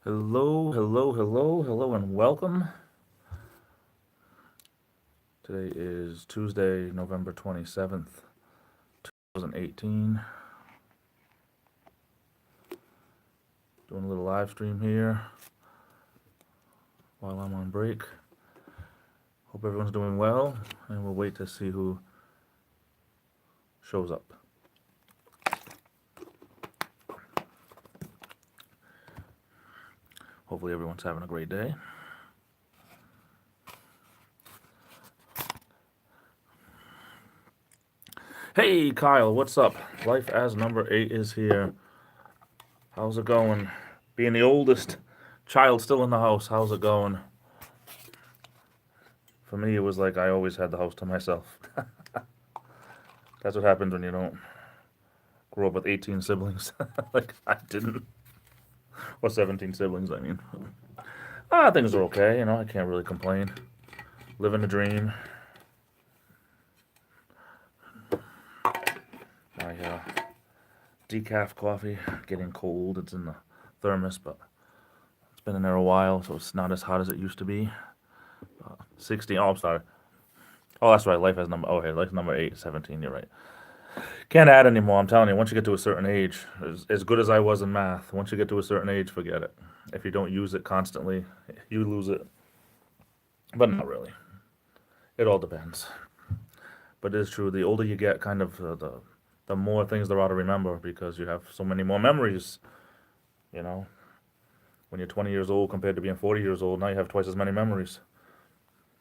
Hello, and welcome. Today is Tuesday, November 27th, 2018. Doing a little live stream here while I'm on break. Hope everyone's doing well, and we'll wait to see who shows up. Hopefully everyone's having a great day. Hey, Kyle, what's up? Life as number 8 is here. How's it going? Being the oldest child still in the house, how's it going? For me, it was like I always had the house to myself. That's what happens when you don't grow up with 18 siblings. Like I didn't. Or 17 siblings, I mean. Things are okay, I can't really complain. Living the dream. My decaf coffee getting cold. It's in the thermos, but it's been in there a while, so it's not as hot as it used to be. 16. Oh, I'm sorry. Oh, that's right. Life has number. Oh, hey, life number 8, 17. You're right. Can't add anymore. I'm telling you. Once you get to a certain age, as good as I was in math, once you get to a certain age, forget it. If you don't use it constantly, you lose it. But not really. It all depends. But it is true. The older you get, kind of the more things there are to remember because you have so many more memories. You know, when you're 20 years old compared to being 40 years old, now you have twice as many memories.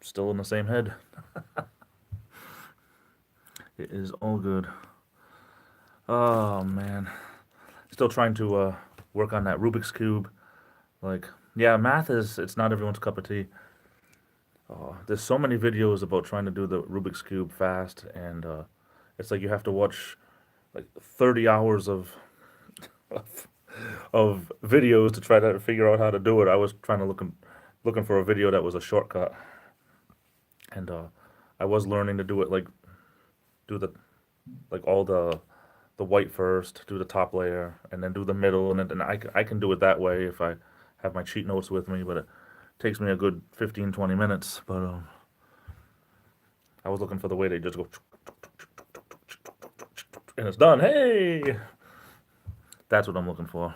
Still in the same head. It is all good. Oh man, still trying to work on that Rubik's cube. Like, yeah, math it's not everyone's cup of tea. There's so many videos about trying to do the Rubik's cube fast, and it's like you have to watch like 30 hours of, of videos to try to figure out how to do it. I was trying to looking for a video that was a shortcut, and I was learning to do it like do the like all the white first, do the top layer, and then do the middle, and I can do it that way if I have my cheat notes with me, but it takes me a good 15, 20 minutes. But I was looking for the way they just go, and it's done. Hey! That's what I'm looking for.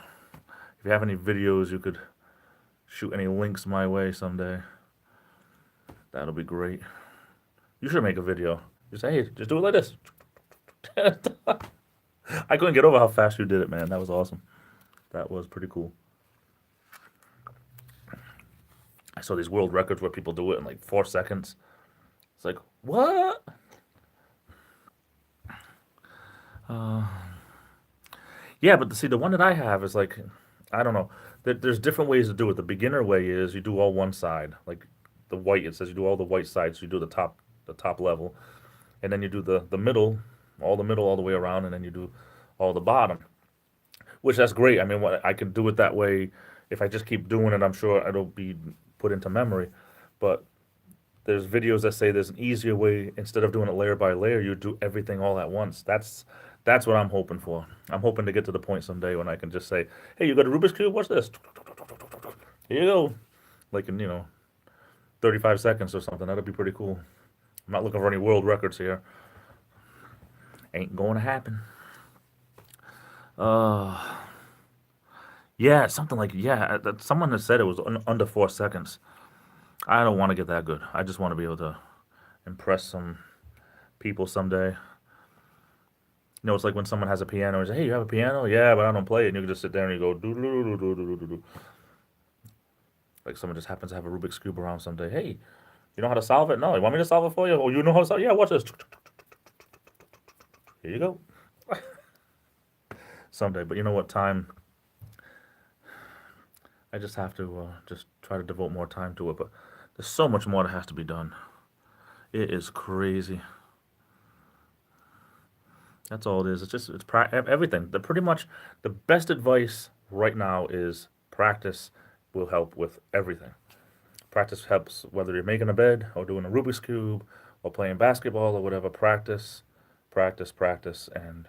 If you have any videos, you could shoot any links my way someday. That'll be great. You should make a video. Just say, hey, just do it like this. I couldn't get over how fast you did it, man. That was awesome. That was pretty cool. I saw these world records where people do it in like 4 seconds. It's like, what? Yeah, but see, the one that I have is like, I don't know. There's different ways to do it. The beginner way is you do all one side, like the white. It says you do all the white sides. So you do the top level, and then you do the middle, all the way around, and then you do all the bottom. Which that's great. I mean, I can do it that way. If I just keep doing it, I'm sure it'll be put into memory. But there's videos that say there's an easier way. Instead of doing it layer by layer, you do everything all at once. That's what I'm hoping for. I'm hoping to get to the point someday when I can just say, "Hey, you got a Rubik's cube? What's this? Here you go." Like in 35 seconds or something. That'd be pretty cool. I'm not looking for any world records here. Ain't going to happen. Uh, yeah, something like yeah. Someone has said it was under 4 seconds. I don't want to get that good. I just want to be able to impress some people someday. It's like when someone has a piano and say, "Hey, you have a piano?" "Yeah, but I don't play it." And you can just sit there and you go do do do do do do do. Like someone just happens to have a Rubik's cube around someday. "Hey, you know how to solve it?" "No, you want me to solve it for you?" "Oh, you know how to solve it?" "Yeah, watch this." Here you go. Someday, but you know what? Time. I just have to just try to devote more time to it. But there's so much more that has to be done. It is crazy. That's all it is. It's everything. Pretty much the best advice right now is practice will help with everything. Practice helps whether you're making a bed or doing a Rubik's cube or playing basketball or whatever. Practice, practice, practice, and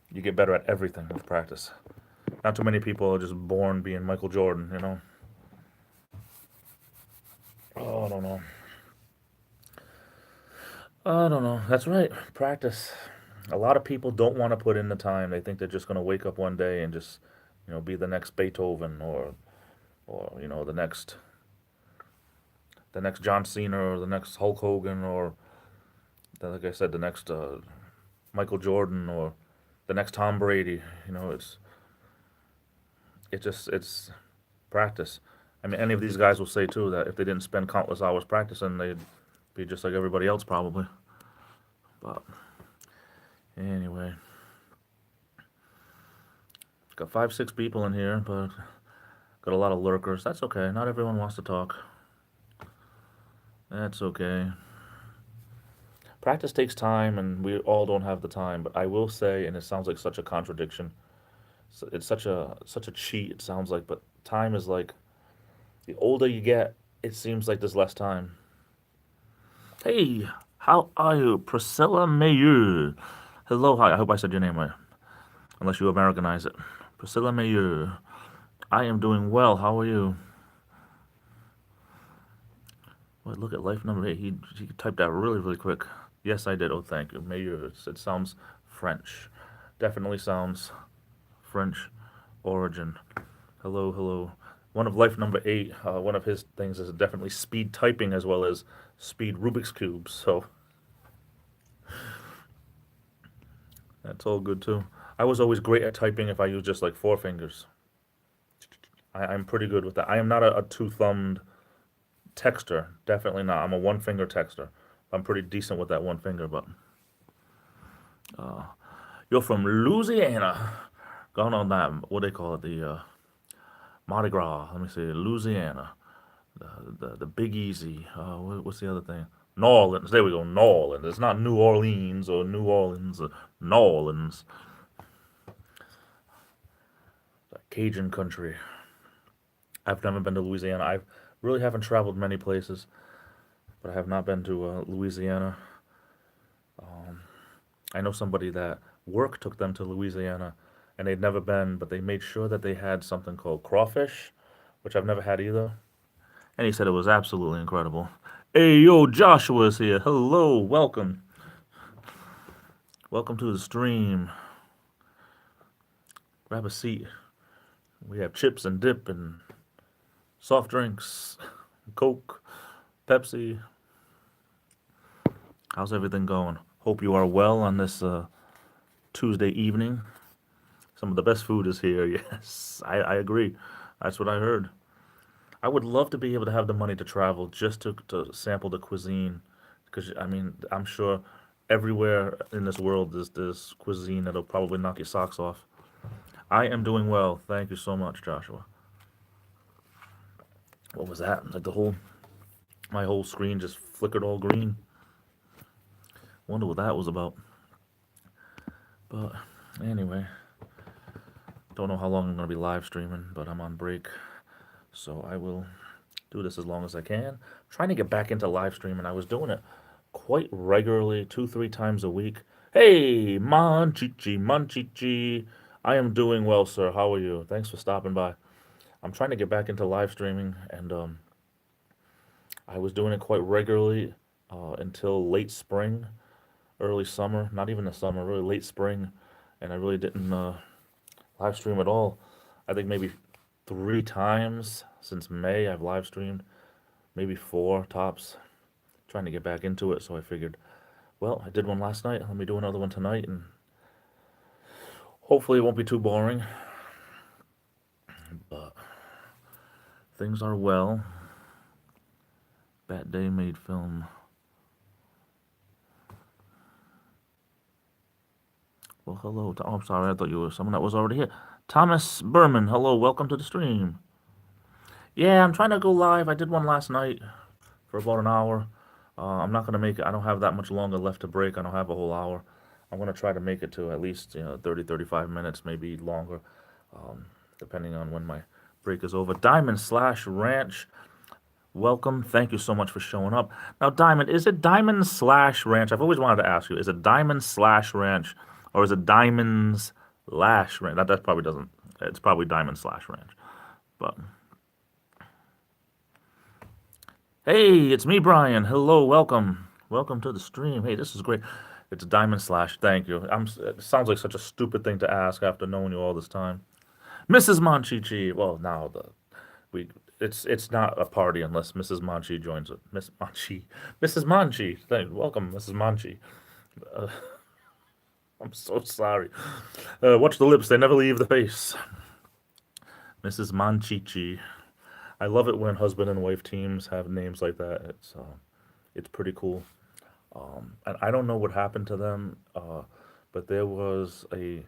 you get better at everything with practice. Not too many people are just born being Michael Jordan, you know? Oh, I don't know. I don't know. That's right. Practice. A lot of people don't want to put in the time. They think they're just going to wake up one day and just, be the next Beethoven or the next John Cena or the next Hulk Hogan or, like I said, the next Michael Jordan or the next Tom Brady. It's practice. I mean, any of these guys will say too that if they didn't spend countless hours practicing, they'd be just like everybody else probably. But anyway, got 5, 6 people in here, but got a lot of lurkers. That's okay. Not everyone wants to talk. That's okay. Practice takes time, and we all don't have the time. But I will say, and it sounds like such a contradiction. It's such a cheat. It sounds like, but time is like the older you get, it seems like there's less time. Hey, how are you, Priscilla Mayer? Hello, hi. I hope I said your name right, unless you Americanize it. Priscilla Mayer. I am doing well. How are you? Well, look at life number 8. He typed that really, really quick. Yes, I did. Oh, thank you. Mayer. It sounds French. Definitely sounds French origin. Hello, hello. One of life number 8, one of his things is definitely speed typing as well as speed Rubik's Cubes. So that's all good too. I was always great at typing if I used just like 4 fingers. I'm pretty good with that. I am not a two-thumbed texter. Definitely not. I'm a one-finger texter. I'm pretty decent with that one finger, but you're from Louisiana. Going on that, what do they call it? The Mardi Gras. Let me see. Louisiana. The Big Easy. What's the other thing? New Orleans. There we go. New Orleans. It's not New Orleans or New Orleans. New Orleans. Cajun country. I've never been to Louisiana. I really haven't traveled many places, but I have not been to Louisiana. I know somebody that work took them to Louisiana, and they'd never been, but they made sure that they had something called crawfish, which I've never had either. And he said it was absolutely incredible. Hey, yo, Joshua's here. Hello, welcome. Welcome to the stream. Grab a seat. We have chips and dip and soft drinks, Coke, Pepsi. How's everything going? Hope you are well on this Tuesday evening. Some of the best food is here. Yes, I agree. That's what I heard. I would love to be able to have the money to travel just to sample the cuisine. Because, I mean, I'm sure everywhere in this world there's cuisine that'll probably knock your socks off. I am doing well. Thank you so much, Joshua. What was that? Like my whole screen just flickered all green. Wonder what that was about. But anyway, don't know how long I'm going to be live streaming, but I'm on break. So I will do this as long as I can. I'm trying to get back into live streaming. I was doing it quite regularly, 2, 3 times a week. Hey, Manchichi. I am doing well, sir. How are you? Thanks for stopping by. I'm trying to get back into live streaming, and I was doing it quite regularly until late spring, early summer. Not even the summer, really late spring, and I really didn't live stream at all. I think maybe 3 times since May I've live streamed, maybe 4 tops. Trying to get back into it, so I figured, well, I did one last night. Let me do another one tonight, and hopefully it won't be too boring. But things are well. Bat Day made film. Well, hello. Oh, I'm sorry. I thought you were someone that was already here. Thomas Berman, hello. Welcome to the stream. Yeah, I'm trying to go live. I did one last night for about an hour. I'm not going to make it. I don't have that much longer left to break. I don't have a whole hour. I'm going to try to make it to at least 30, 35 minutes, maybe longer, depending on when my break is over. Diamond slash Ranch, welcome. Thank you so much for showing up. Now, Diamond, is it Diamond slash Ranch? I've always wanted to ask you, is it Diamond slash Ranch or is it Diamonds Lash Ranch? That probably doesn't It's probably Diamond Slash Ranch. But hey, it's me, Brian. Hello, welcome. Welcome to the stream. Hey, this is great. It's Diamond Slash. Thank you. It sounds like such a stupid thing to ask after knowing you all this time. Mrs. Monchichi. Well, now we it's not a party unless Mrs. Monchi joins it. Miss Monchi. Mrs. Monchi. Welcome, Mrs. Monchi. Uh, I'm so sorry. Watch the lips, they never leave the face. Mrs. Monchichi. I love it when husband and wife teams have names like that. It's pretty cool. And I don't know what happened to them, but there was a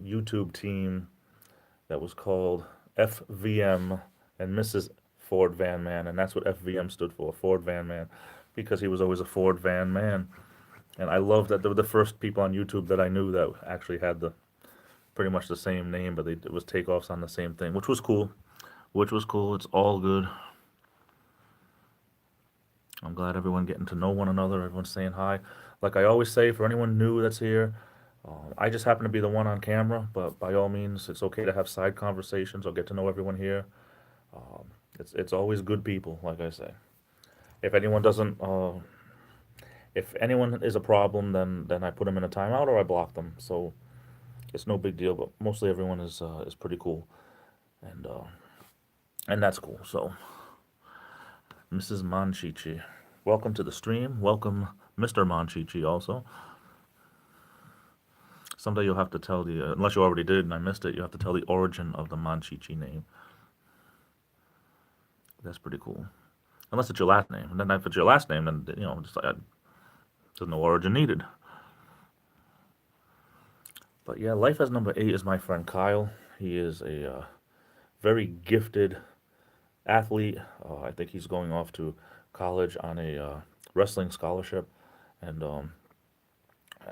YouTube team that was called FVM and Mrs. Ford Van Man, and that's what FVM stood for, Ford Van Man, because he was always a Ford Van Man. And I love that they were the first people on YouTube that I knew that actually had the pretty much the same name, but it was takeoffs on the same thing, which was cool. Which was cool. It's all good. I'm glad everyone getting to know one another. Everyone's saying hi. Like I always say, for anyone new that's here, I just happen to be the one on camera, but by all means, it's okay to have side conversations or get to know everyone here. It's always good people, like I say. If anyone doesn't, if anyone is a problem, then I put them in a timeout or I block them. So it's no big deal. But mostly everyone is pretty cool, and uh, and that's cool. So Mrs. Monchichi, welcome to the stream. Welcome, Mr. Monchichi, also. Someday you'll have to tell unless you already did and I missed it, you have to tell the origin of the Monchichi name. That's pretty cool. Unless it's your last name. And then if it's your last name, then, just like, there's no origin needed. But yeah, life as number 8 is my friend Kyle. He is a very gifted athlete. I think he's going off to college on a wrestling scholarship. And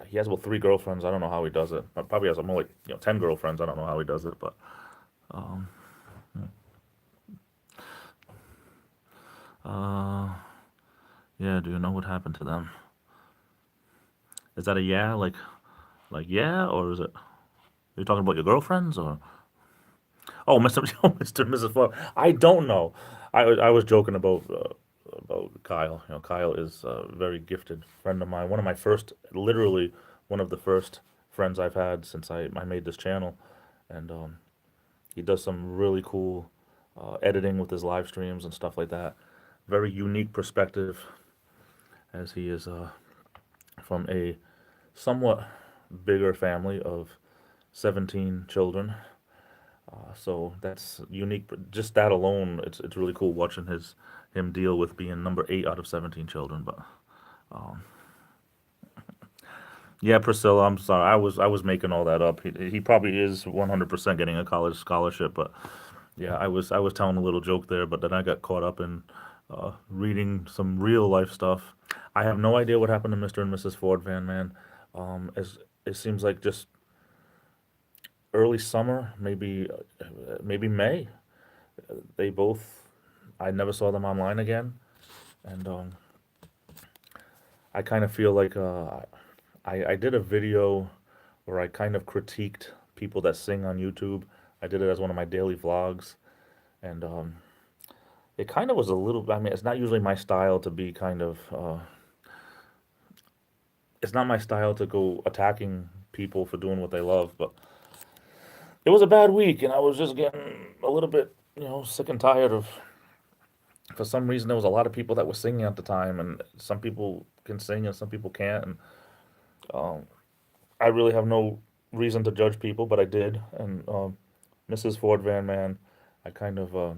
he has about 3 girlfriends. I don't know how he does it. Probably has more like 10 girlfriends. I don't know how he does it, but um, uh, yeah. Do you know what happened to them? Is that a yeah? Like yeah, or is it? Are you talking about your girlfriends or? Oh, Mr. Oh, Mr. and Mrs. Ford. I don't know. I was joking about Kyle. Kyle is a very gifted friend of mine. One of my first, literally one of the first friends I've had since I made this channel, and he does some really cool editing with his live streams and stuff like that. Very unique perspective, as he is from a somewhat bigger family of 17 children. So that's unique. Just that alone, it's really cool watching him deal with being number 8 out of 17 children. But um, yeah, Priscilla, I'm sorry, I was making all that up. He probably is 100% getting a college scholarship, but yeah, I was telling a little joke there, but then I got caught up in reading some real life stuff. I have no idea what happened to Mr. and Mrs. Ford Van Man. As it seems like just early summer, maybe May. They both, I never saw them online again, and I kind of feel like I did a video where I kind of critiqued people that sing on YouTube. I did it as one of my daily vlogs, and it kind of was a little. I mean, it's not usually my style to be kind of. It's not my style to go attacking people for doing what they love, but it was a bad week, and I was just getting a little bit, sick and tired of. For some reason, there was a lot of people that were singing at the time, and some people can sing and some people can't, and um, I really have no reason to judge people, but I did, and Mrs. Ford Van Man, I kind of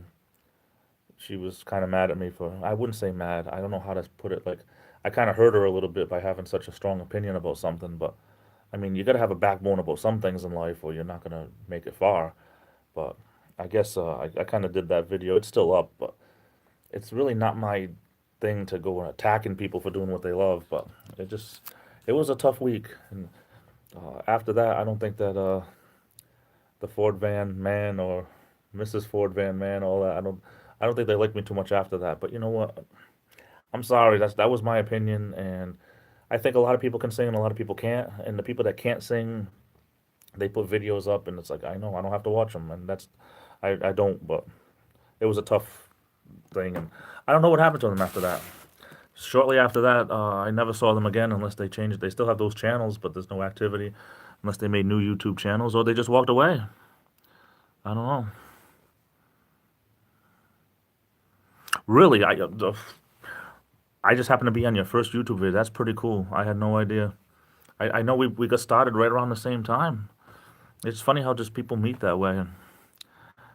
she was kind of mad at me for, I wouldn't say mad, I don't know how to put it, like, I kind of hurt her a little bit by having such a strong opinion about something, but I mean, you got to have a backbone about some things in life or you're not going to make it far. But I guess I kind of did that video. It's still up, but it's really not my thing to go attacking people for doing what they love. But it was a tough week. And after that, I don't think that the Ford Van Man or Mrs. Ford Van Man, all that, I don't think they liked me too much after that. But you know what? I'm sorry. That was my opinion, and I think a lot of people can sing and a lot of people can't. And the people that can't sing They put videos up, and it's like, I know I don't have to watch them, and I don't, but it was a tough thing, and I don't know what happened to them after that. Shortly after that, I never saw them again unless they changed. They still have those channels, but there's no activity unless they made new YouTube channels or they just walked away. I don't know. Really, I just happened to be on your first YouTube video. That's pretty cool. I had no idea. I know we got started right around the same time. It's funny how just people meet that way.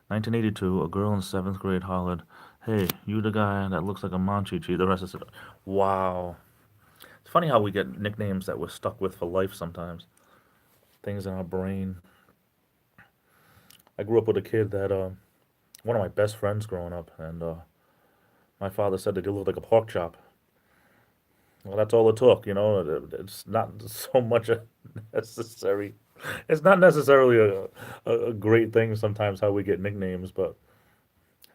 1982, a girl in seventh grade hollered, "Hey, you the guy that looks like a Monchichi." The rest is it. Wow. It's funny how we get nicknames that we're stuck with for life sometimes. Things in our brain. I grew up with a kid that, one of my best friends growing up, and my father said that he looked like a pork chop. Well, that's all it took, you know. It's not so much a necessary. It's not necessarily a great thing sometimes how we get nicknames, but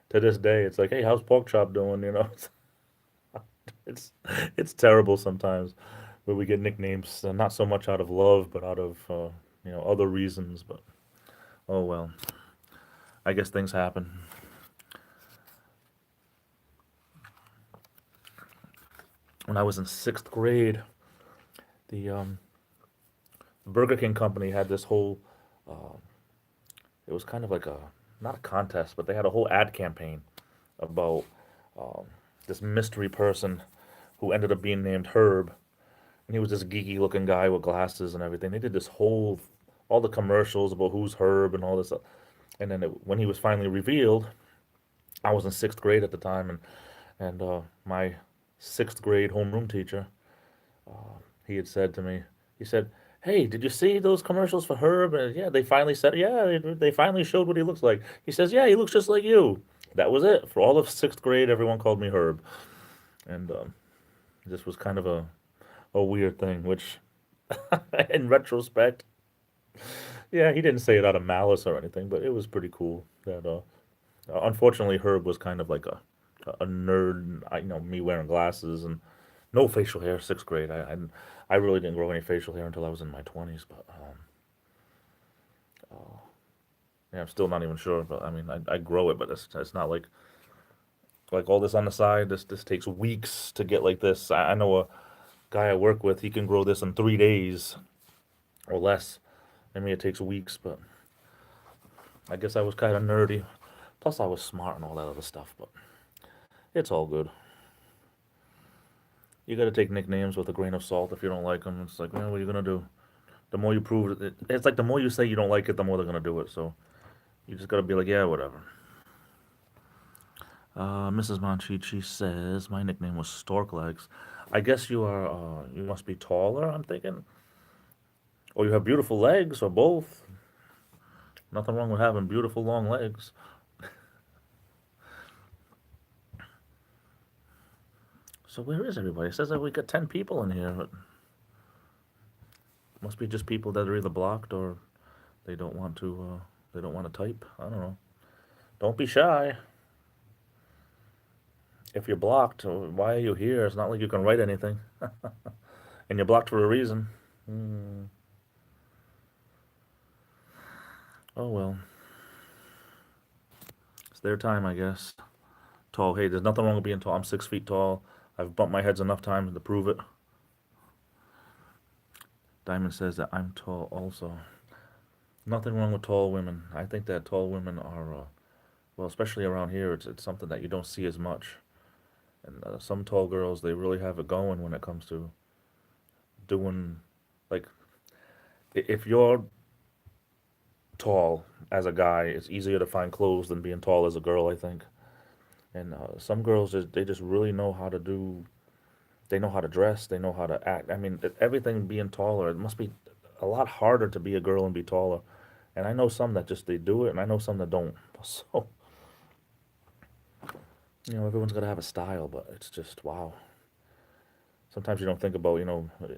to this day, it's like, hey, how's pork chop doing? You know, it's it's terrible sometimes where we get nicknames, not so much out of love, but out of other reasons. But oh well, I guess things happen. When I was in sixth grade, the Burger King company had this whole. It was kind of like a not a contest, but they had a whole ad campaign about um, this mystery person who ended up being named Herb, and he was this geeky looking guy with glasses and everything. They did this whole all the commercials about who's Herb and all this stuff. And then when he was finally revealed, I was in sixth grade at the time, and my sixth grade homeroom teacher, he had said to me, he said, "Hey, did you see those commercials for Herb?" And yeah, they finally said, yeah, they finally showed what he looks like. He says, "Yeah, he looks just like you." That was it. For all of sixth grade, everyone called me Herb, and this was kind of a weird thing. Which, in retrospect, yeah, he didn't say it out of malice or anything, but it was pretty cool. That unfortunately, Herb was kind of like a nerd. Me wearing glasses and no facial hair. Sixth grade, I really didn't grow any facial hair until I was in my 20s. But yeah, I'm still not even sure. But I mean, I grow it, but it's not like all this on the side. This takes weeks to get like this. I know a guy I work with. He can grow this in 3 days or less. I mean, it takes weeks, but I guess I was kind of nerdy. Plus, I was smart and all that other stuff. But it's all good. You got to take nicknames with a grain of salt if you don't like them. It's like, man, what are you gonna do? The more you prove it, it's like the more you say you don't like it, the more they're gonna do it. So you just gotta be like, yeah, whatever. Mrs. Monchichi says my nickname was Stork Legs. I guess you are. You must be taller. I'm thinking, or you have beautiful legs, or both. Nothing wrong with having beautiful long legs. So where is everybody? It says that we got 10 people in here. But must be just people that are either blocked or they don't want to. They don't want to type. I don't know. Don't be shy. If you're blocked, why are you here? It's not like you can write anything, and you're blocked for a reason. Hmm. Oh well, it's their time, I guess. Tall. Hey, there's nothing wrong with being tall. I'm 6 feet tall. I've bumped my heads enough times to prove it. Diamond says that I'm tall also. Nothing wrong with tall women. I think that tall women are, well, especially around here, it's something that you don't see as much. And some tall girls, they really have it going when it comes to doing, like, if you're tall as a guy, it's easier to find clothes than being tall as a girl, I think. And some girls, they just really know how to do, they know how to dress, they know how to act. I mean, everything being taller, it must be a lot harder to be a girl and be taller. And I know some that just they do it, and I know some that don't. So, everyone's got to have a style, but it's just wow. Sometimes you don't think about,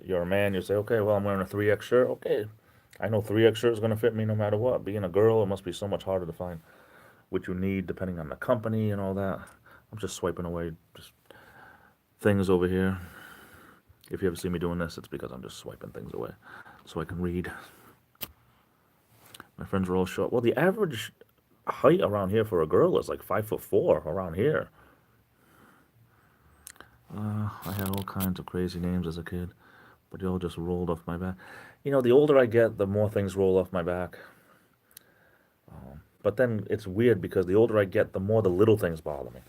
you're a man, you say, okay, well, I'm wearing a 3X shirt. Okay, I know 3X shirt is going to fit me no matter what. Being a girl, it must be so much harder to find what you need depending on the company and all that. I'm just swiping away just things over here. If you ever see me doing this, it's because I'm just swiping things away so I can read. My friends are all short. Well, the average height around here for a girl is like 5'4" around here. I had all kinds of crazy names as a kid, but they all just rolled off my back. You know, the older I get, the more things roll off my back. But then it's weird because the older I get, the more the little things bother me.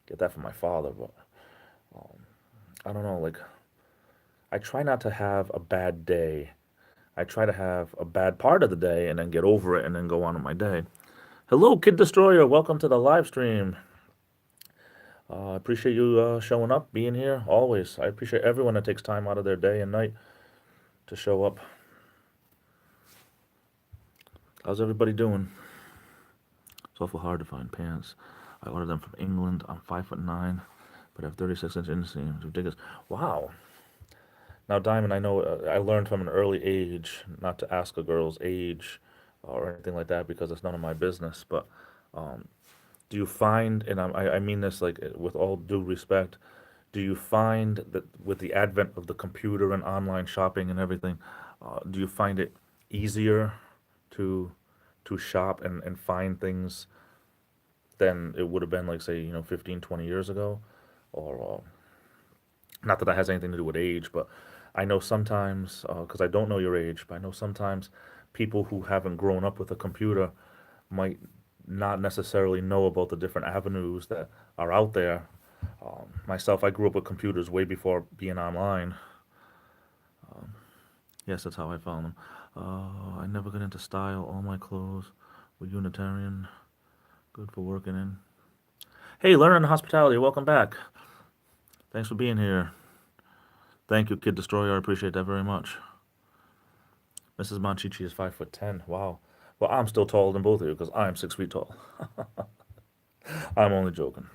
Get that from my father, but I don't know. Like, I try not to have a bad day. I try to have a bad part of the day and then get over it and then go on with my day. Hello, Kid Destroyer. Welcome to the live stream. I appreciate you showing up, being here, always. I appreciate everyone that takes time out of their day and night to show up. How's everybody doing? It's awful hard to find pants. I ordered them from England. I'm 5'9", but have 36-inch inseams. Ridiculous. Wow. Now, Diamond, I know I learned from an early age not to ask a girl's age or anything like that because it's none of my business. But do you find, and I mean this like with all due respect, do you find that with the advent of the computer and online shopping and everything, do you find it easier to shop and find things than it would have been like say 15, 20 years ago? Or not that that has anything to do with age, but I know sometimes, because I don't know your age, but I know sometimes people who haven't grown up with a computer might not necessarily know about the different avenues that are out there. Myself, I grew up with computers way before being online. Yes, that's how I found them. I never got into style. All my clothes were Unitarian. Good for working in. Hey, Learning Hospitality, welcome back. Thanks for being here. Thank you, Kid Destroyer. I appreciate that very much. Mrs. Monchichi is 5'10". Wow. Well, I'm still taller than both of you because I'm 6 feet tall. I'm only joking.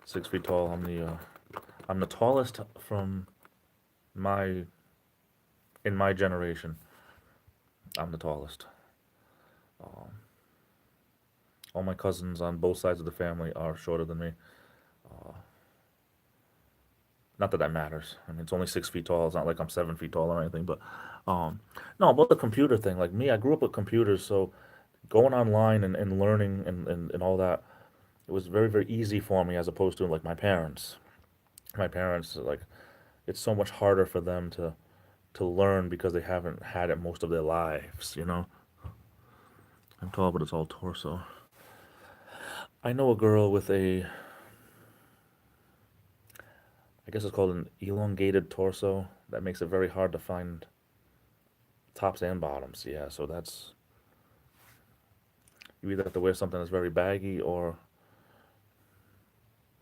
6 feet tall. I'm the tallest from in my generation. I'm the tallest. All my cousins on both sides of the family are shorter than me. Not that that matters. I mean, it's only 6 feet tall. It's not like I'm 7 feet tall or anything. But no, about the computer thing. Like me, I grew up with computers, so going online and learning and all that, it was very, very easy for me as opposed to like my parents. My parents, like, it's so much harder for them to learn because they haven't had it most of their lives, you know? I'm tall, but it's all torso. I know a girl with I guess it's called an elongated torso. That makes it very hard to find tops and bottoms. Yeah, so you either have to wear something that's very baggy or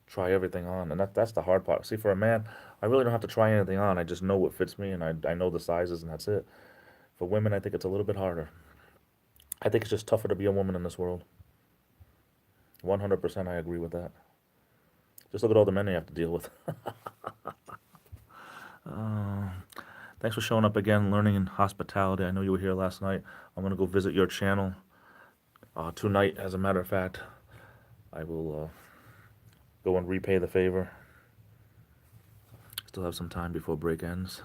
try everything on. And that's the hard part. See, for a man, I really don't have to try anything on. I just know what fits me and I know the sizes and that's it. For women, I think it's a little bit harder. I think it's just tougher to be a woman in this world. 100% I agree with that. Just look at all the men you have to deal with. Thanks for showing up again, Learning in Hospitality. I know you were here last night. I'm going to go visit your channel tonight, as a matter of fact. I will go and repay the favor. Still have some time before break ends.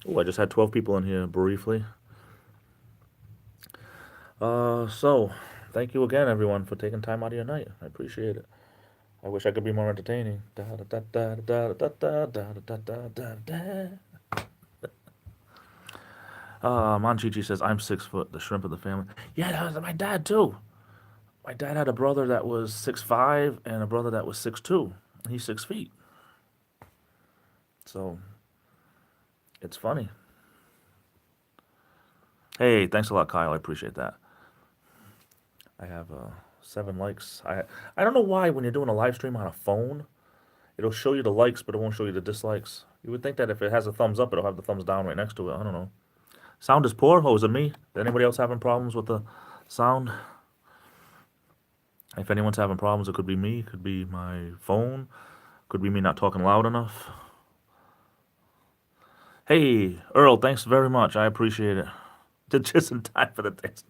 Oh, I just had 12 people in here briefly. So, thank you again, everyone, for taking time out of your night. I appreciate it. I wish I could be more entertaining. Monchichi says, I'm 6 foot, the shrimp of the family. Yeah, that was my dad, too. My dad had a brother that was 6'5" and a brother that was 6'2". He's 6 feet. So, it's funny. Hey, thanks a lot, Kyle. I appreciate that. I have 7 likes. I don't know why when you're doing a live stream on a phone, it'll show you the likes, but it won't show you the dislikes. You would think that if it has a thumbs up, it'll have the thumbs down right next to it. I don't know. Sound is poor? Oh, is it me? Is anybody else having problems with the sound? If anyone's having problems, it could be me. It could be my phone. Could be me not talking loud enough. Hey, Earl, thanks very much. I appreciate it. Did just in time for the things.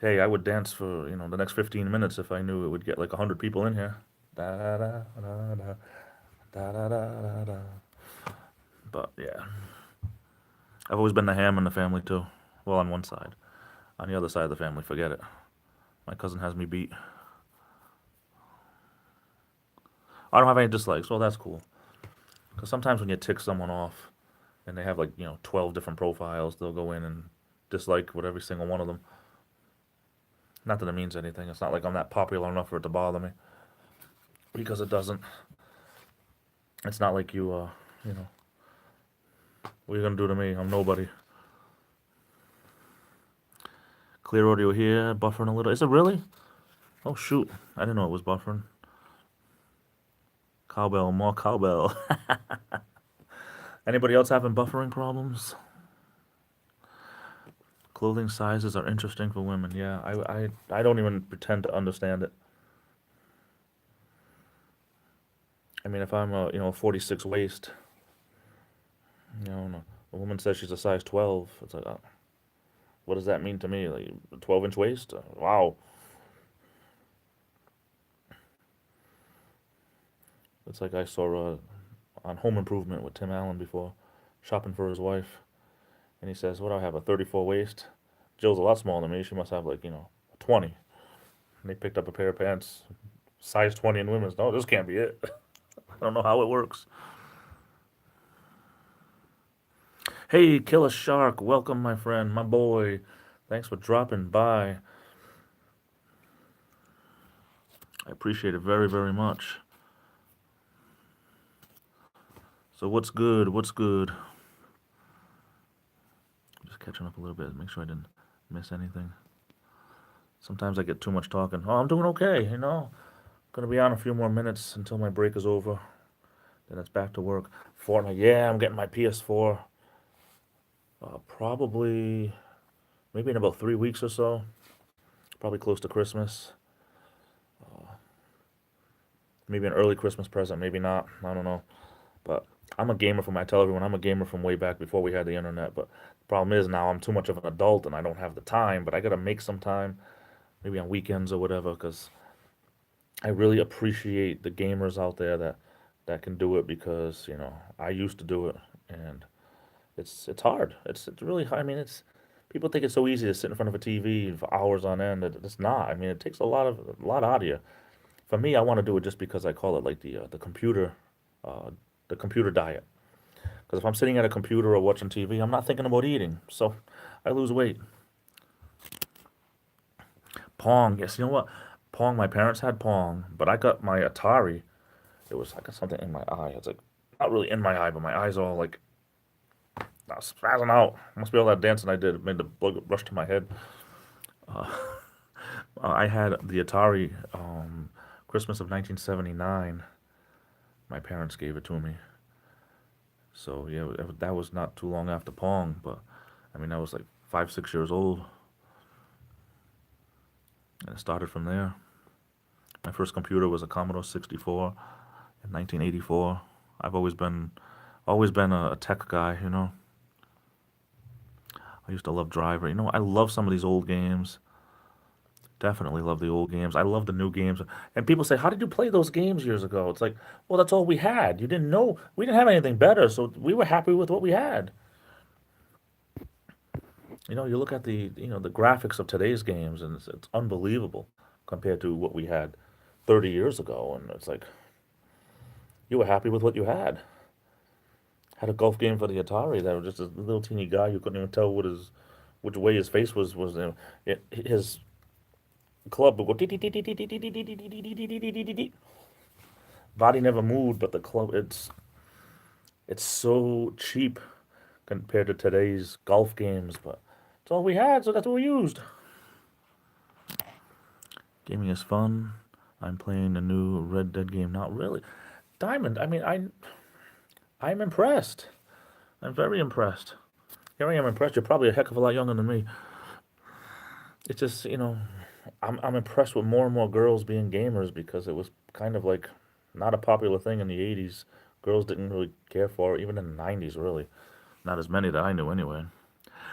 Hey, I would dance for, the next 15 minutes if I knew it would get like 100 people in here. Da da da da da da da da da. But yeah, I've always been the ham in the family too. Well, on one side. On the other side of the family, forget it. My cousin has me beat. I don't have any dislikes. Well, that's cool. Because sometimes when you tick someone off and they have like, 12 different profiles, they'll go in and dislike what every single one of them. Not that it means anything. It's not like I'm that popular enough for it to bother me. Because it doesn't. It's not like you know, what are you going to do to me? I'm nobody. Clear audio here, buffering a little. Is it really? Oh, shoot. I didn't know it was buffering. Cowbell, more cowbell. Anybody else having buffering problems? Clothing sizes are interesting for women. Yeah, I don't even pretend to understand it. I mean, if I'm a 46 waist, no, a woman says she's a size 12. It's like, what does that mean to me? Like, a 12-inch waist? Wow. It's like I saw on Home Improvement with Tim Allen before, shopping for his wife, and he says, "What do I have? A 34 waist?" Jill's a lot smaller than me. She must have like a 20. And they picked up a pair of pants, size 20 in women's. No, this can't be it. I don't know how it works. Hey, Killer Shark, welcome, my friend, my boy. Thanks for dropping by. I appreciate it very, very much. So what's good? What's good? Just catching up a little bit, make sure I didn't miss anything. Sometimes I get too much talking. Oh, I'm doing okay. Gonna be on a few more minutes until my break is over. Then it's back to work. Fortnite, yeah, I'm getting my PS4. Probably, maybe in about 3 weeks or so. Probably close to Christmas. Maybe an early Christmas present, maybe not. I don't know. But I'm a gamer I tell everyone I'm a gamer from way back before we had the internet. But the problem is now I'm too much of an adult and I don't have the time. But I gotta make some time, maybe on weekends or whatever, because I really appreciate the gamers out there that can do it because I used to do it and it's hard. It's really hard. I mean, it's people think it's so easy to sit in front of a TV for hours on end. It's not. I mean, it takes a lot out of you. For me, I want to do it just because I call it like uh, the computer diet. Because if I'm sitting at a computer or watching TV, I'm not thinking about eating, so I lose weight. Pong, yes, you know what? Pong, my parents had Pong, but I got my Atari. I got something in my eye. It's like not really in my eye, but my eyes all like spazzing out. Must be all that dancing I did. It made the blood rush to my head. I had the Atari Christmas of 1979. My parents gave it to me. So yeah, that was not too long after Pong, but I mean I was like 5, 6 years old, and it started from there. My first computer was a Commodore 64 in 1984. I've always been a tech guy. I used to love Driver. I love some of these old games. Definitely love the old games. I love the new games. And people say, "How did you play those games years ago?" It's like, well, that's all we had. You didn't know we didn't have anything better, so we were happy with what we had. You look at the graphics of today's games, and it's unbelievable compared to what we had 30 years ago. And it's like you were happy with what you had. Had a golf game for the Atari that was just a little teeny guy. You couldn't even tell which way his face was. His club would go. Body never moved, but the club it's so cheap compared to today's golf games. But it's all we had, so that's what we used. Gaming is fun. I'm playing a new Red Dead game. Not really. Diamond. I mean, I'm impressed. I'm very impressed. Here I am impressed. You're probably a heck of a lot younger than me. It's just I'm impressed with more and more girls being gamers because it was kind of like not a popular thing in the 80s. Girls didn't really care for it, even in the 90s, really. Not as many that I knew anyway.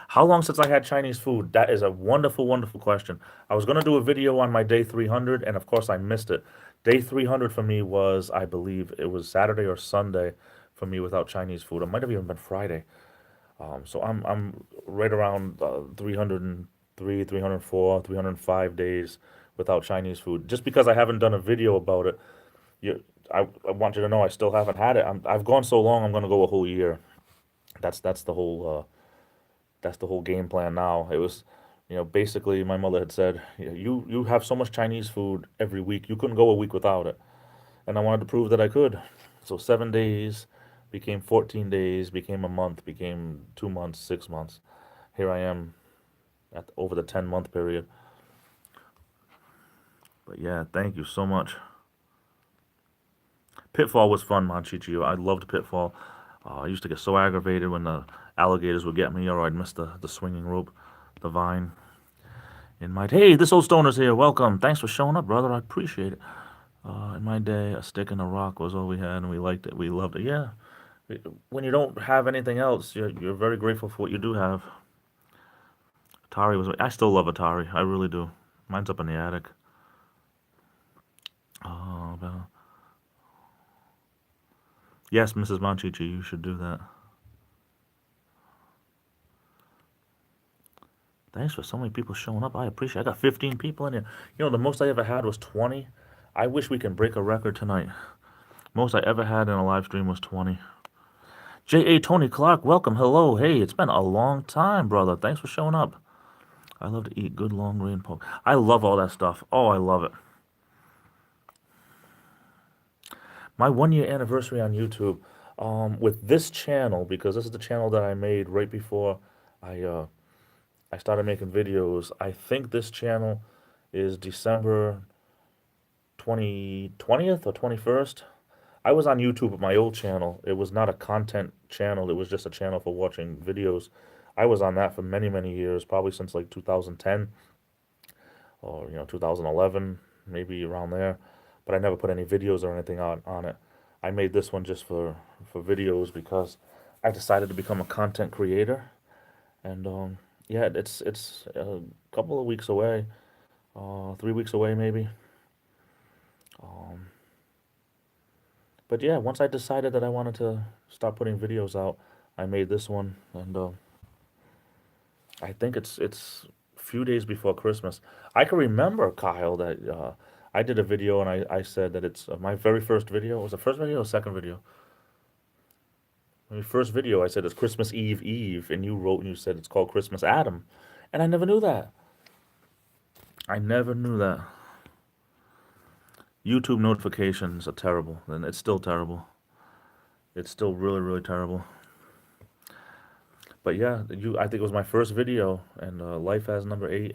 How long since I had Chinese food? That is a wonderful, wonderful question. I was going to do a video on my day 300, and of course I missed it. Day 300 for me was, I believe, it was Saturday or Sunday for me without Chinese food. It might have even been Friday. So I'm right around 303, 304, 305 days without Chinese food. Just because I haven't done a video about it, I want you to know I still haven't had it. I've gone so long, I'm going to go a whole year. That's the whole game plan now. It was, basically my mother had said, you have so much Chinese food every week, you couldn't go a week without it. And I wanted to prove that I could. So 7 days became 14 days, became a month, became 2 months, 6 months. Here I am over the 10-month period. But yeah, thank you so much. Pitfall was fun, Monchichio. I loved Pitfall. I used to get so aggravated when the alligators would get me, or I'd miss the swinging rope, the vine. Hey, this old stoner's here. Welcome. Thanks for showing up, brother. I appreciate it. In my day, a stick and a rock was all we had, and we liked it. We loved it. Yeah. When you don't have anything else, you're very grateful for what you do have. Atari was. I still love Atari. I really do. Mine's up in the attic. Oh, yes, Mrs. Monchichi, you should do that. Thanks for so many people showing up. I appreciate it. I got 15 people in here. The most I ever had was 20. I wish we can break a record tonight. Most I ever had in a live stream was 20. J.A. Tony Clark, welcome. Hello. Hey, it's been a long time, brother. Thanks for showing up. I love to eat good long grain pork. I love all that stuff. Oh, I love it. My 1 year anniversary on YouTube, with this channel, because this is the channel that I made right before I started making videos. I think this channel is December 20th or 21st. I was on YouTube with my old channel. It was not a content channel. It was just a channel for watching videos. I was on that for many, many years, probably since like 2010 or 2011, maybe around there. But I never put any videos or anything on it. I made this one just for videos because I decided to become a content creator. And yeah, it's a couple of weeks away, 3 weeks away maybe. But yeah, once I decided that I wanted to start putting videos out, I made this one, and I think it's a few days before Christmas. I can remember, Kyle, that I did a video and I said that it's my very first video. Was the first video or second video? My first video, I said it's Christmas Eve, and you wrote and you said it's called Christmas Adam, and I never knew that. I never knew that. YouTube notifications are terrible, and it's still terrible. It's still really, really terrible. But yeah, I think it was my first video, and Life Has Number 8.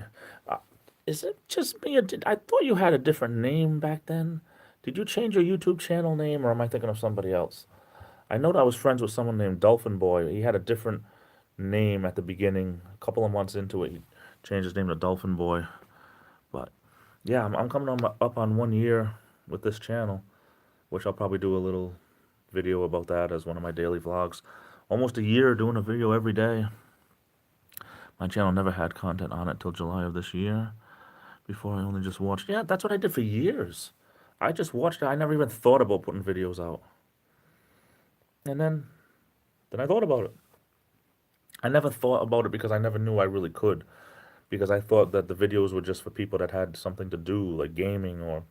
Is it just me? I thought you had a different name back then. Did you change your YouTube channel name, or am I thinking of somebody else? I know that I was friends with someone named Dolphin Boy. He had a different name at the beginning. A couple of months into it, he changed his name to Dolphin Boy. But yeah, I'm coming up on 1 year with this channel, which I'll probably do a little video about that as one of my daily vlogs. Almost a year doing a video every day. My channel never had content on it till July of this year. Before I only just watched. Yeah, that's what I did for years. I just watched it. I never even thought about putting videos out. And then I thought about it. I never thought about it because I never knew I really could. Because I thought that the videos were just for people that had something to do, like gaming, or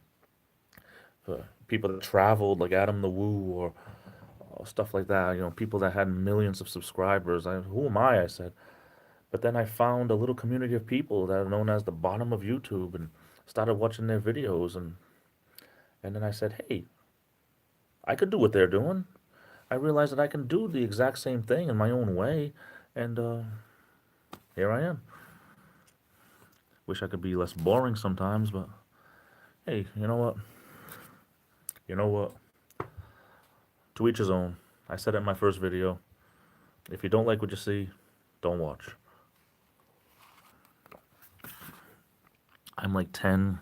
for people that traveled, like Adam the Woo, or stuff like that. People that had millions of subscribers. Who am I? I said. But then I found a little community of people that are known as the bottom of YouTube, and started watching their videos, and then I said, hey, I could do what they're doing. I realized that I can do the exact same thing in my own way, and here I am. Wish I could be less boring sometimes, but hey, you know what? To each his own. I said it in my first video. If you don't like what you see, don't watch. I'm like 10,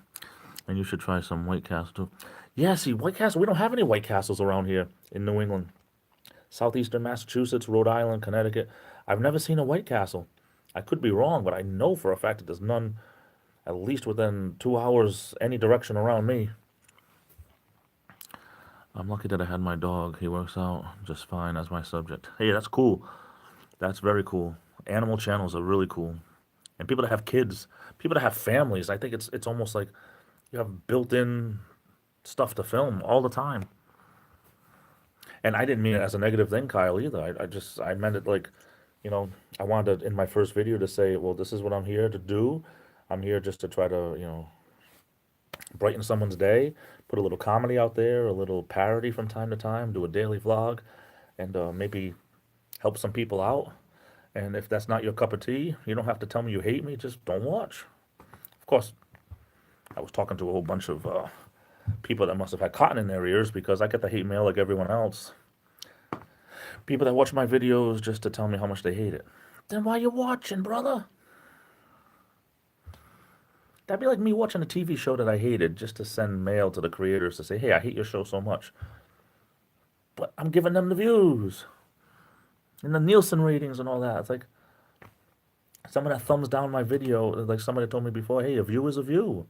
and you should try some White Castle too. Yeah, see, White Castle, we don't have any White Castles around here in New England. Southeastern Massachusetts, Rhode Island, Connecticut. I've never seen a White Castle. I could be wrong, but I know for a fact that there's none, at least within 2 hours, any direction around me. I'm lucky that I had my dog. He works out just fine as my subject. Hey, that's cool. That's very cool. Animal channels are really cool. And people that have kids, people that have families, I think it's almost like you have built-in stuff to film all the time. And I didn't mean it as a negative thing, Kyle, either. I meant it like, you know, I wanted to, in my first video to say, well, this is what I'm here to do. I'm here just to try to, brighten someone's day, put a little comedy out there, a little parody from time to time, do a daily vlog, and maybe help some people out. And if that's not your cup of tea, you don't have to tell me you hate me, just don't watch. Of course, I was talking to a whole bunch of people that must have had cotton in their ears because I get the hate mail like everyone else. People that watch my videos just to tell me how much they hate it. Then why you watching, brother? That'd be like me watching a TV show that I hated just to send mail to the creators to say, hey, I hate your show so much. But I'm giving them the views and the Nielsen ratings and all that. It's like someone that thumbs down my video, like somebody told me before, hey, a view is a view.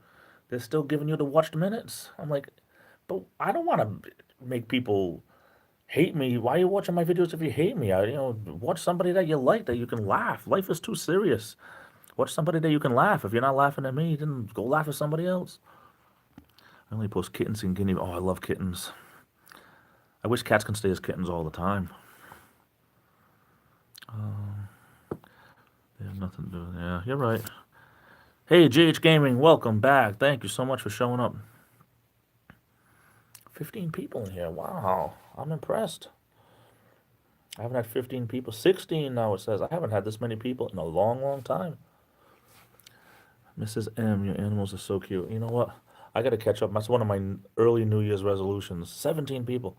They're still giving you the watched minutes. I'm like, but I don't want to make people hate me. Why are you watching my videos if you hate me? Watch somebody that you like, that you can laugh. Life is too serious. Watch somebody that you can laugh. If you're not laughing at me, then go laugh at somebody else. I only post kittens and guinea. Oh, I love kittens. I wish cats can stay as kittens all the time. They have nothing to do with it. Yeah, you're right. Hey, GH Gaming, welcome back. Thank you so much for showing up. 15 people in here. Wow, I'm impressed. I haven't had 15 people. 16 now, it says. I haven't had this many people in a long, long time. Mrs. M, your animals are so cute. You know what? I got to catch up. That's one of my early New Year's resolutions. 17 people.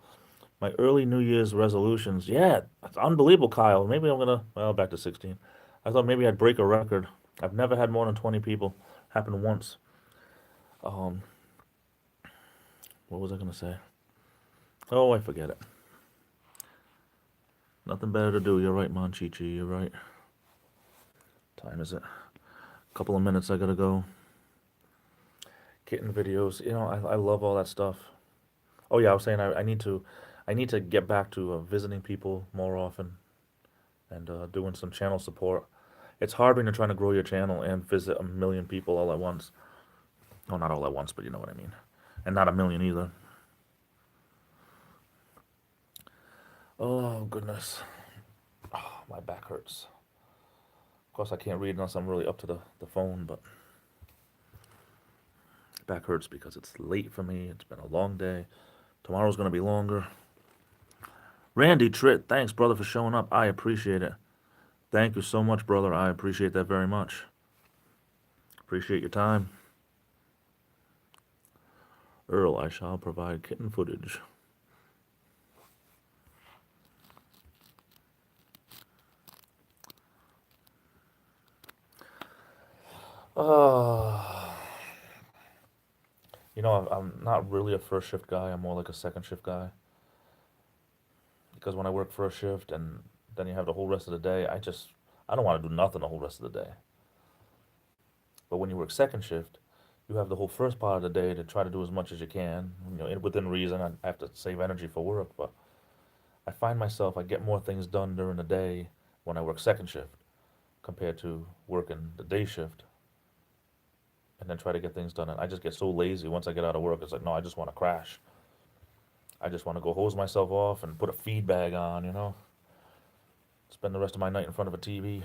My early New Year's resolutions. Yeah, it's unbelievable, Kyle. Maybe I'm going to, well, back to 16. I thought maybe I'd break a record. I've never had more than 20 people. Happened once. What was I going to say? Oh, I forget it. Nothing better to do. You're right, Monchichi. You're right. Time is it? A couple of minutes I got to go. Kitten videos. I love all that stuff. Oh yeah, I was saying I need to get back to visiting people more often and doing some channel support. It's hard when you're trying to grow your channel and visit a million people all at once. Well, not all at once, but you know what I mean. And not a million either. Oh, goodness. Oh, my back hurts. Of course, I can't read unless I'm really up to the phone, but back hurts because it's late for me. It's been a long day. Tomorrow's going to be longer. Randy Tritt, thanks, brother, for showing up. I appreciate it. Thank you so much, brother. I appreciate that very much. Appreciate your time. Earl, I shall provide kitten footage. I'm not really a first shift guy. I'm more like a second shift guy. Because when I work first shift and then you have the whole rest of the day, I don't want to do nothing the whole rest of the day. But when you work second shift, you have the whole first part of the day to try to do as much as you can. Within reason. I have to save energy for work, but I find myself, I get more things done during the day when I work second shift compared to working the day shift and then try to get things done. And I just get so lazy once I get out of work. It's like, no, I just want to crash. I just want to go hose myself off and put a feed bag on. Spend the rest of my night in front of a TV.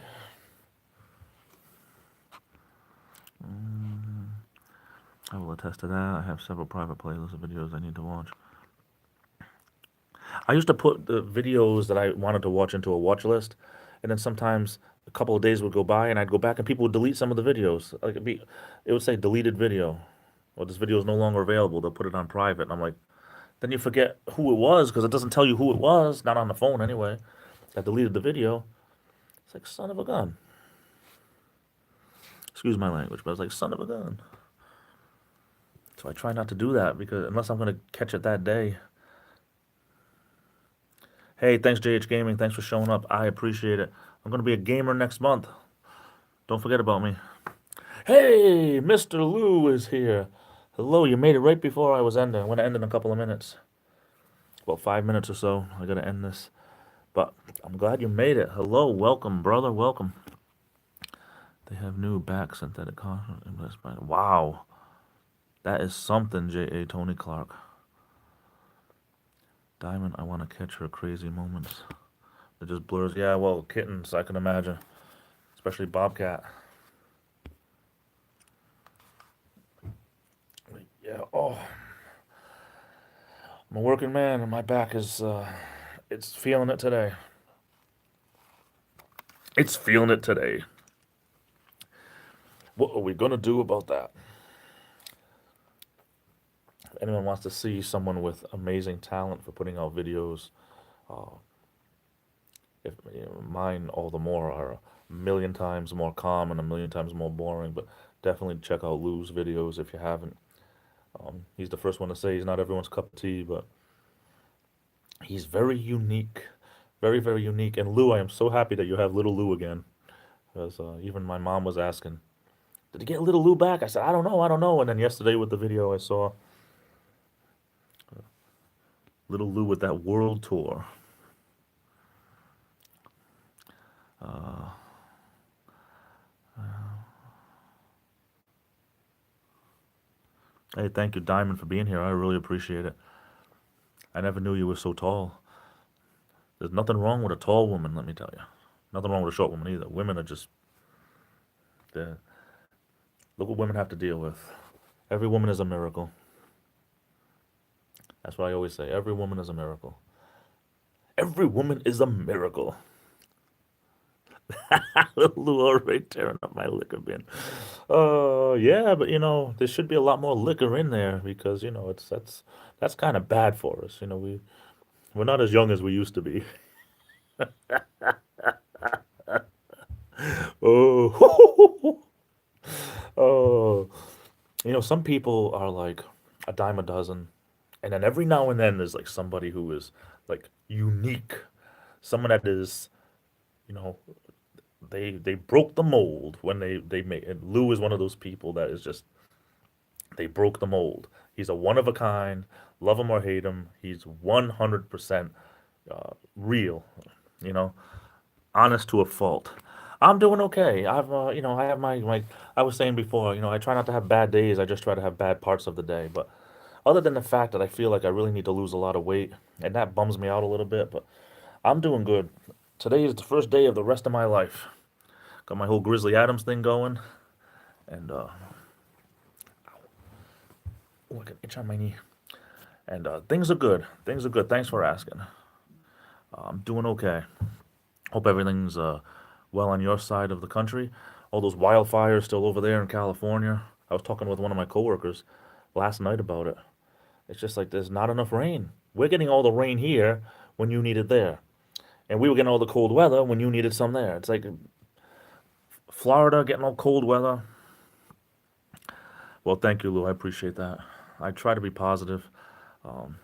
I will attest to that. I have several private playlists of videos I need to watch. I used to put the videos that I wanted to watch into a watch list, and then sometimes a couple of days would go by, and I'd go back, and people would delete some of the videos. Like it would say deleted video, or this video is no longer available. They'll put it on private, and I'm like, then you forget who it was because it doesn't tell you who it was, not on the phone anyway. I deleted the video. It's like, son of a gun. Excuse my language, but I was like, son of a gun. So I try not to do that because unless I'm going to catch it that day. Hey, thanks JH Gaming. Thanks for showing up. I appreciate it. I'm going to be a gamer next month. Don't forget about me. Hey, Mr. Lou is here. Hello, you made it right before I was ending. I'm going to end in a couple of minutes. About 5 minutes or so. I got to end this. But I'm glad you made it. Hello, welcome, brother, welcome. They have new back synthetic cotton. Wow. That is something, J.A. Tony Clark. Diamond, I want to catch her crazy moments. It just blurs. Yeah, well, kittens, I can imagine. Especially Bobcat. Yeah, oh. I'm a working man, and my back is, it's feeling it today. It's feeling it today. What are we going to do about that? If anyone wants to see someone with amazing talent for putting out videos, if mine all the more are a million times more calm and a million times more boring, but definitely check out Lou's videos if you haven't. He's the first one to say he's not everyone's cup of tea, but he's very unique. Very, very unique. And Lou, I am so happy that you have little Lou again. Because even my mom was asking, did you get little Lou back? I said, I don't know, I don't know. And then yesterday with the video, I saw little Lou with that world tour. Hey, thank you, Diamond, for being here. I really appreciate it. I never knew you were so tall. There's nothing wrong with a tall woman, let me tell you. Nothing wrong with a short woman either. Women are just, look what women have to deal with. Every woman is a miracle. That's what I always say. Every woman is a miracle. Every woman is a miracle. Lou already tearing up my liquor bin. Yeah, but there should be a lot more liquor in there because that's kind of bad for us. We're not as young as we used to be. Oh, oh. Some people are like a dime a dozen, and then every now and then there's like somebody who is like unique, someone that is, you know, they broke the mold when they made. And Lou is one of those people that is just they broke the mold. He's a one of a kind. Love him or hate him, he's 100% real. You know, honest to a fault. I'm doing okay. I have my. I was saying before, I try not to have bad days. I just try to have bad parts of the day. But other than the fact that I feel like I really need to lose a lot of weight, and that bums me out a little bit, but I'm doing good. Today is the first day of the rest of my life. Got my whole Grizzly Adams thing going, and oh, I got an itch on my knee. And things are good. Things are good. Thanks for asking. I'm doing okay. Hope everything's well on your side of the country. All those wildfires still over there in California. I was talking with one of my coworkers last night about it. It's just like there's not enough rain. We're getting all the rain here when you need it there. And we were getting all the cold weather when you needed some there. It's like Florida getting all cold weather. Well, thank you, Lou. I appreciate that. I try to be positive. Um,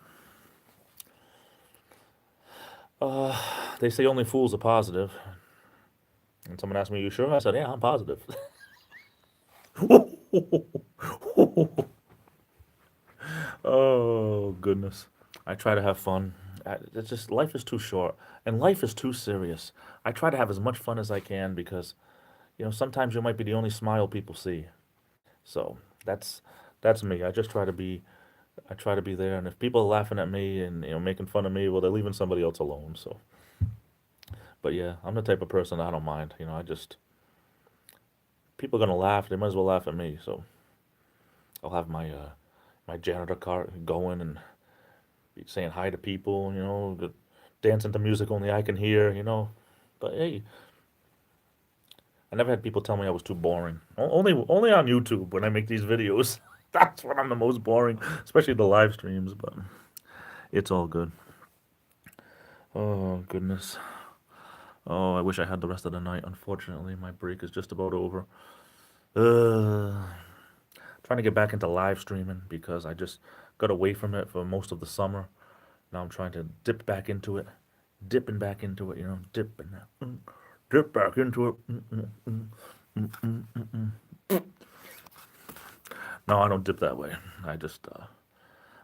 they say only fools are positive. And someone asked me, "You sure?" I said, "Yeah, I'm positive." Oh goodness. I try to have fun. It's just life is too short, and life is too serious. I try to have as much fun as I can because sometimes you might be the only smile people see. So that's that's me. I try to be there, and if people are laughing at me and making fun of me, well, they're leaving somebody else alone. So, but yeah, I'm the type of person I don't mind. I just people are gonna laugh. They might as well laugh at me. So I'll have my janitor cart going and be saying hi to people. Dancing to music only I can hear. But hey, I never had people tell me I was too boring. Only on YouTube when I make these videos. That's when I'm the most boring, especially the live streams. But it's all good. Oh goodness. Oh, I wish I had the rest of the night. Unfortunately, my break is just about over. Uh, Trying to get back into live streaming because I just got away from it for most of the summer. Now I'm trying to dip back into it, dipping back into it. Dipping, dip back into it. No, I don't dip that way. I just,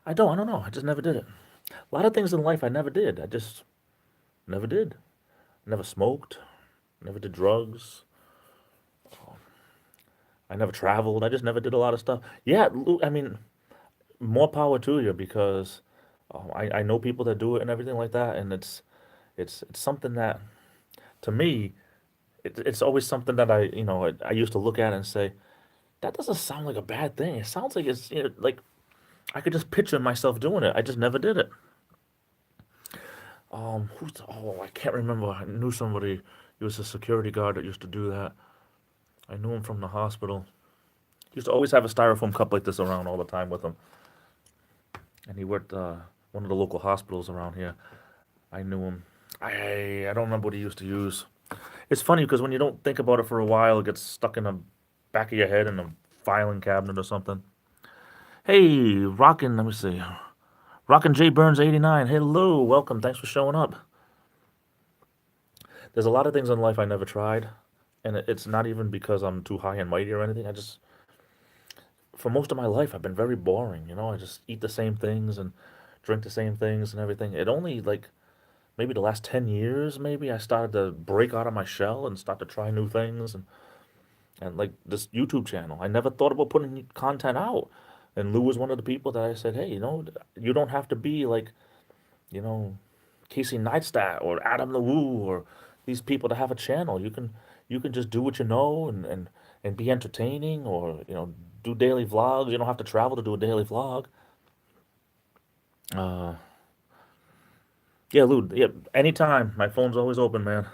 I don't know. I just never did it. A lot of things in life I never did. I just never did. Never smoked. Never did drugs. I never traveled. I just never did a lot of stuff. Yeah, I mean, more power to you because I know people that do it and everything like that, and it's something that to me it's always something that I used to look at and say that doesn't sound like a bad thing. It sounds like it's like I could just picture myself doing it. I just never did it. I can't remember. I knew somebody. He was a security guard that used to do that. I knew him from the hospital. He used to always have a styrofoam cup like this around all the time with him, and he worked one of the local hospitals around here. I knew him. I don't remember what he used to use. It's funny because when you don't think about it for a while, it gets stuck in the back of your head in a filing cabinet or something. Hey, Rockin', let me see. Rockin' J Burns 89. Hello, welcome. Thanks for showing up. There's a lot of things in life I never tried, and it's not even because I'm too high and mighty or anything. For most of my life, I've been very boring. I just eat the same things and drink the same things and everything. It only like maybe the last 10 years, maybe I started to break out of my shell and start to try new things and like this YouTube channel. I never thought about putting content out. And Lou was one of the people that I said, hey, you don't have to be like, you know, Casey Neistat or Adam the Woo or these people to have a channel. You can just do what you know and be entertaining or, do daily vlogs. You don't have to travel to do a daily vlog. Uh, yeah, Lou, yeah, anytime. My phone's always open, man.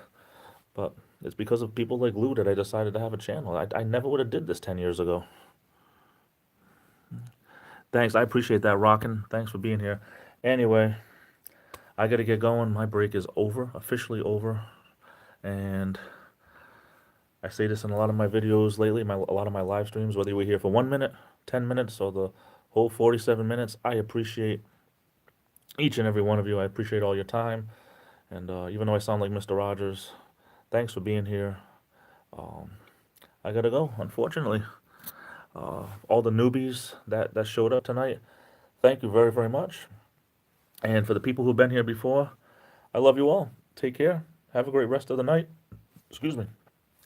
But it's because of people like Lou that I decided to have a channel. I never would have did this 10 years ago. Thanks. I appreciate that, Rockin'. Thanks for being here. Anyway, I got to get going. My break is over, officially over. And I say this in a lot of my videos lately, a lot of my live streams, whether you were here for 1 minute, 10 minutes, or the whole 47 minutes, I appreciate each and every one of you. I appreciate all your time. And even though I sound like Mr. Rogers, thanks for being here. Um, I got to go, unfortunately. All the newbies that showed up tonight, thank you very, very much. And for the people who've been here before, I love you all. Take care. Have a great rest of the night. Excuse me.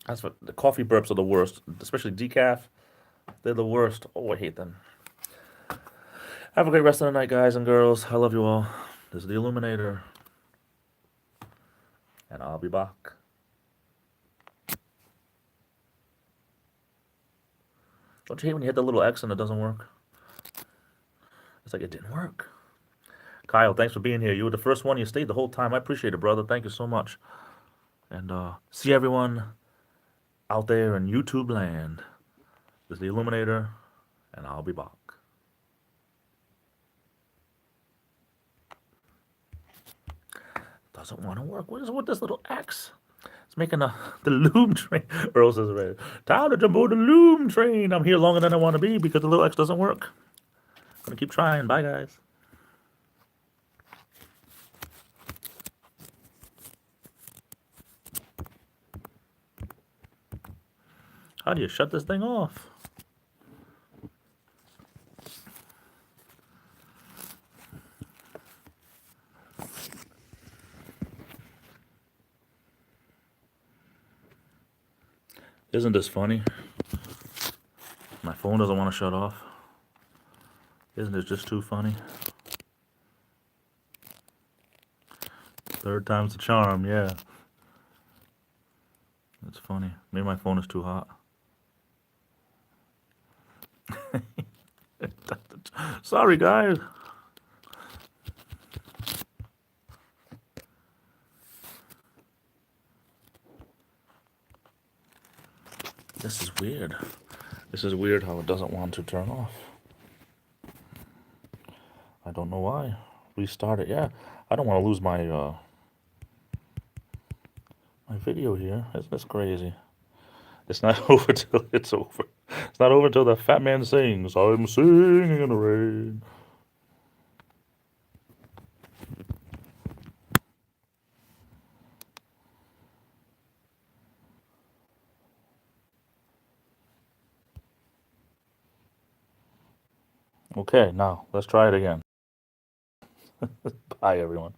That's what the coffee burps are the worst, especially decaf. They're the worst. Oh, I hate them. Have a great rest of the night, guys and girls. I love you all. This is the Illuminator, and I'll be back. Don't you hate when you hit the little X and it doesn't work? It's like it didn't work. Kyle, thanks for being here. You were the first one. You stayed the whole time. I appreciate it, brother. Thank you so much. And see everyone out there in YouTube land. This is the Illuminator, and I'll be back. Doesn't want to work. What is with this little X? It's making the loom train. Earl says, right, time to jump aboard the loom train. I'm here longer than I want to be because the little X doesn't work. Gonna keep trying. Bye, guys. How do you shut this thing off? Isn't this funny? My phone doesn't want to shut off. Isn't it just too funny? Third time's the charm, yeah. It's funny. Maybe my phone is too hot. Sorry, guys. This is weird. This is weird how it doesn't want to turn off. I don't know why. Restart it. Yeah, I don't want to lose my my video here. Isn't this crazy? It's not over till it's over. It's not over till the fat man sings. I'm singing in the rain. Okay, now let's try it again. Bye, everyone.